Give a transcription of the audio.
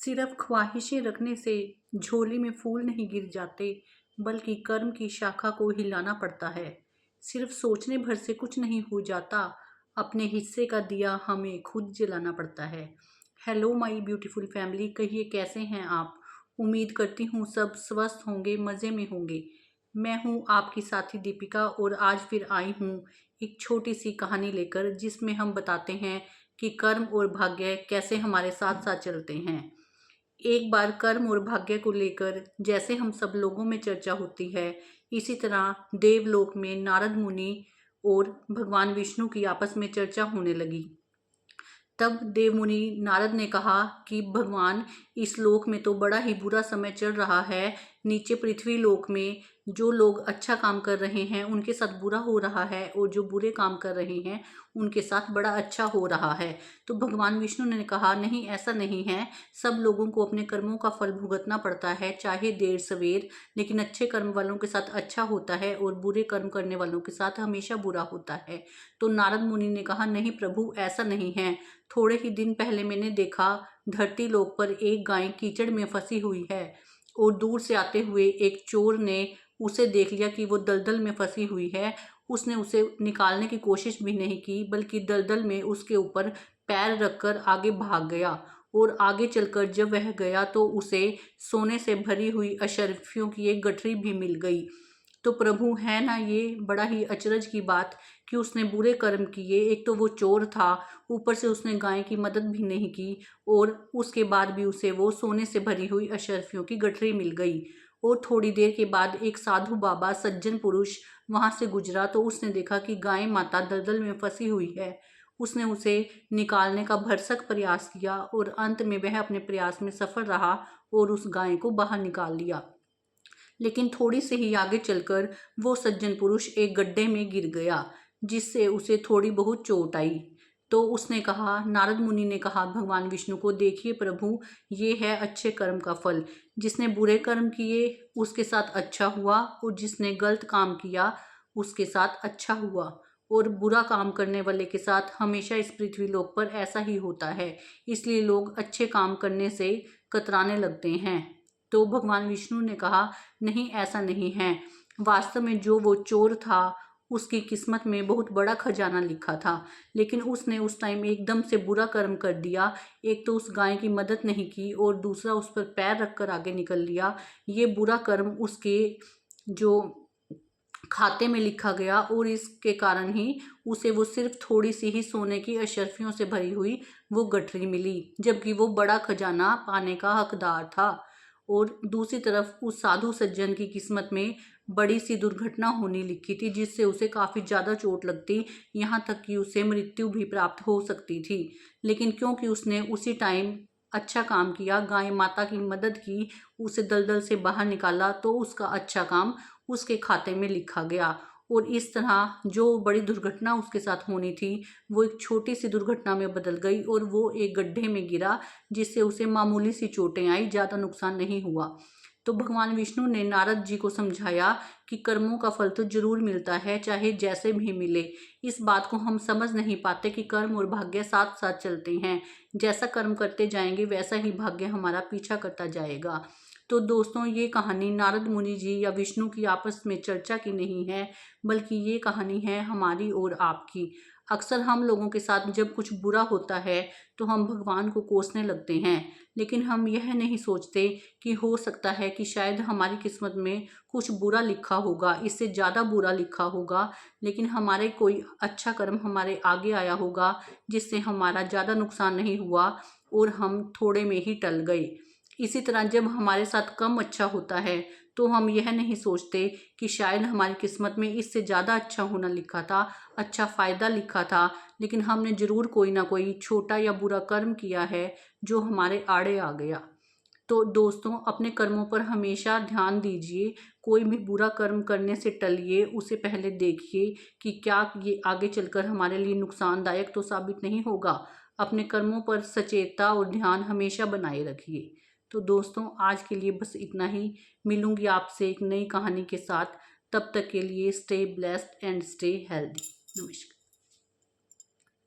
सिर्फ ख्वाहिशें रखने से झोली में फूल नहीं गिर जाते, बल्कि कर्म की शाखा को हिलाना पड़ता है। सिर्फ सोचने भर से कुछ नहीं हो जाता, अपने हिस्से का दिया हमें खुद जलाना पड़ता है। हेलो माय ब्यूटीफुल फैमिली, कहिए कैसे हैं आप। उम्मीद करती हूँ सब स्वस्थ होंगे, मज़े में होंगे। मैं हूँ आपकी साथी दीपिका और आज फिर आई हूँ एक छोटी सी कहानी लेकर, जिसमें हम बताते हैं कि कर्म और भाग्य कैसे हमारे साथ साथ चलते हैं। एक बार कर्म और भाग्य को लेकर जैसे हम सब लोगों में चर्चा होती है, इसी तरह देवलोक में नारद मुनि और भगवान विष्णु की आपस में चर्चा होने लगी। तब देवमुनि नारद ने कहा कि भगवान, इस लोक में तो बड़ा ही बुरा समय चल रहा है। नीचे पृथ्वी लोक में जो लोग अच्छा काम कर रहे हैं उनके साथ बुरा हो रहा है, और जो बुरे काम कर रहे हैं उनके साथ बड़ा अच्छा हो रहा है। तो भगवान विष्णु ने कहा, नहीं, ऐसा नहीं है। सब लोगों को अपने कर्मों का फल भुगतना पड़ता है, चाहे देर सवेर, लेकिन अच्छे कर्म वालों के साथ अच्छा होता है और बुरे कर्म करने वालों के साथ हमेशा बुरा होता है। तो नारद मुनि ने कहा, नहीं प्रभु, ऐसा नहीं है। थोड़े ही दिन पहले मैंने देखा, धरती लोक पर एक गाय कीचड़ में फंसी हुई है, और दूर से आते हुए एक चोर ने उसे देख लिया कि वो दलदल में फंसी हुई है। उसने उसे निकालने की कोशिश भी नहीं की, बल्कि दलदल में उसके ऊपर पैर रखकर आगे भाग गया। और आगे चलकर जब वह गया तो उसे सोने से भरी हुई अशर्फियों की एक गठरी भी मिल गई। तो प्रभु, है ना ये बड़ा ही अचरज की बात कि उसने बुरे कर्म किए। एक तो वो चोर था, ऊपर से उसने गाय की मदद भी नहीं की, और उसके बाद भी उसे वो सोने से भरी हुई अशर्फियों की गठरी मिल गई। और थोड़ी देर के बाद एक साधु बाबा, सज्जन पुरुष वहां से गुजरा, तो उसने देखा कि गाय माता दलदल में फंसी हुई है। उसने उसे निकालने का भरसक प्रयास किया, और अंत में वह अपने प्रयास में सफल रहा और उस गाय को बाहर निकाल लिया। लेकिन थोड़ी से ही आगे चलकर वो सज्जन पुरुष एक गड्ढे में गिर गया, जिससे उसे थोड़ी बहुत चोट आई। तो उसने कहा, नारद मुनि ने कहा भगवान विष्णु को, देखिए प्रभु, ये है अच्छे कर्म का फल। जिसने बुरे कर्म किए उसके साथ अच्छा हुआ, और जिसने गलत काम किया उसके साथ अच्छा हुआ। और बुरा काम करने वाले के साथ हमेशा इस पृथ्वी लोक पर ऐसा ही होता है। इसलिए लोग अच्छे काम करने से कतराने लगते हैं। तो भगवान विष्णु ने कहा, नहीं, ऐसा नहीं है। वास्तव में जो वो चोर था, उसकी किस्मत में बहुत बड़ा खजाना लिखा था, लेकिन उसने उस टाइम एकदम से बुरा कर्म कर दिया। एक तो उस गाय की मदद नहीं की, और दूसरा उस पर पैर रखकर आगे निकल लिया। ये बुरा कर्म उसके जो खाते में लिखा गया, और इसके कारण ही उसे वो सिर्फ थोड़ी सी ही सोने की अशर्फियों से भरी हुई वो गठरी मिली, जबकि वो बड़ा खजाना पाने का हकदार था। और दूसरी तरफ उस साधु सज्जन की किस्मत में बड़ी सी दुर्घटना होने लिखी थी, जिससे उसे काफ़ी ज़्यादा चोट लगती, यहाँ तक कि उसे मृत्यु भी प्राप्त हो सकती थी। लेकिन क्योंकि उसने उसी टाइम अच्छा काम किया, गाय माता की मदद की, उसे दलदल से बाहर निकाला, तो उसका अच्छा काम उसके खाते में लिखा गया। और इस तरह जो बड़ी दुर्घटना उसके साथ होनी थी, वो एक छोटी सी दुर्घटना में बदल गई, और वो एक गड्ढे में गिरा, जिससे उसे मामूली सी चोटें आई, ज़्यादा नुकसान नहीं हुआ। तो भगवान विष्णु ने नारद जी को समझाया कि कर्मों का फल तो जरूर मिलता है, चाहे जैसे भी मिले। इस बात को हम समझ नहीं पाते कि कर्म और भाग्य साथ साथ चलते हैं। जैसा कर्म करते जाएंगे वैसा ही भाग्य हमारा पीछा करता जाएगा। तो दोस्तों, ये कहानी नारद मुनि जी या विष्णु की आपस में चर्चा की नहीं है, बल्कि ये कहानी है हमारी और आपकी। अक्सर हम लोगों के साथ जब कुछ बुरा होता है तो हम भगवान को कोसने लगते हैं, लेकिन हम यह नहीं सोचते कि हो सकता है कि शायद हमारी किस्मत में कुछ बुरा लिखा होगा, इससे ज़्यादा बुरा लिखा होगा, लेकिन हमारे कोई अच्छा कर्म हमारे आगे आया होगा, जिससे हमारा ज़्यादा नुकसान नहीं हुआ और हम थोड़े में ही टल गए। इसी तरह जब हमारे साथ कम अच्छा होता है तो हम यह नहीं सोचते कि शायद हमारी किस्मत में इससे ज़्यादा अच्छा होना लिखा था, अच्छा फ़ायदा लिखा था, लेकिन हमने ज़रूर कोई ना कोई छोटा या बुरा कर्म किया है जो हमारे आड़े आ गया। तो दोस्तों, अपने कर्मों पर हमेशा ध्यान दीजिए। कोई भी बुरा कर्म करने से टलिए, उसे पहले देखिए कि क्या ये आगे चलकर हमारे लिए नुकसानदायक तो साबित नहीं होगा। अपने कर्मों पर सचेतता और ध्यान हमेशा बनाए रखिए। तो दोस्तों, आज के लिए बस इतना ही। मिलूंगी आपसे एक नई कहानी के साथ। तब तक के लिए stay blessed and stay healthy. नमस्कार।